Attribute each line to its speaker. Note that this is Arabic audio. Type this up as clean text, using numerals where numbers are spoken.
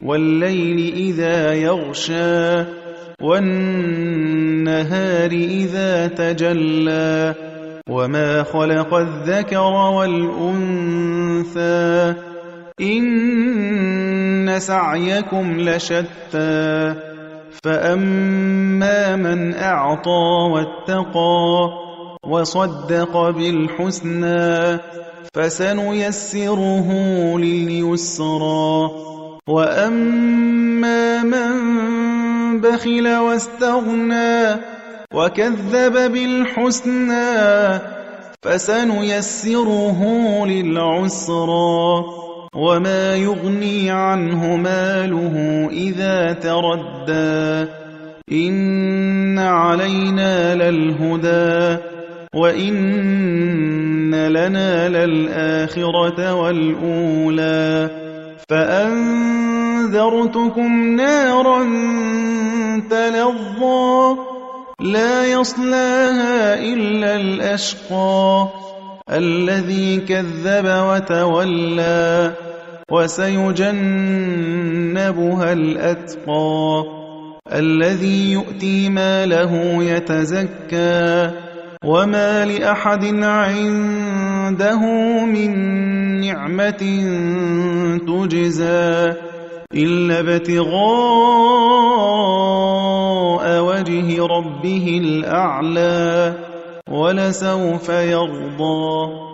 Speaker 1: وَاللَّيْلِ إِذَا يَغْشَىٰ وَالنَّهَارِ إِذَا تَجَلَّىٰ وَمَا خَلَقَ الذَّكَرَ وَالْأُنثَىٰ إِنَّ سَعْيَكُمْ لَشَتَّىٰ فَأَمَّا مَنْ أَعْطَىٰ وَاتَّقَىٰ وَصَدَّقَ بِالْحُسْنَىٰ فَسَنُيَسِّرُهُ لِلْيُسْرَىٰ وَأَمَّا مَن بَخِلَ وَاسْتَغْنَىٰ وَكَذَّبَ بِالْحُسْنَىٰ فَسَنُيَسِّرُهُ لِلْعُسْرَىٰ وَمَا يُغْنِي عَنْهُ مَالُهُ إِذَا تَرَدَّىٰ إِنَّ عَلَيْنَا لَلْهُدَىٰ وَإِنَّ لَنَا لَلْآخِرَةَ وَالْأُولَىٰ فَأَنذَرْتُكُمْ نَارًا تَلَظَّىٰ لَا يَصْلَاهَا إِلَّا الْأَشْقَى الَّذِي كَذَّبَ وَتَوَلَّىٰ وَسَيُجَنَّبُهَا الْأَتْقَى الَّذِي يُؤْتِي مَالَهُ يَتَزَكَّىٰ وَمَا لِأَحَدٍ عِندَهُ مِن نِّعْمَةٍ تُجْزَىٰ إِلَّا ابْتِغَاءَ وَجْهِ رَبِّهِ الْأَعْلَىٰ وَلَسَوْفَ يَرْضَىٰ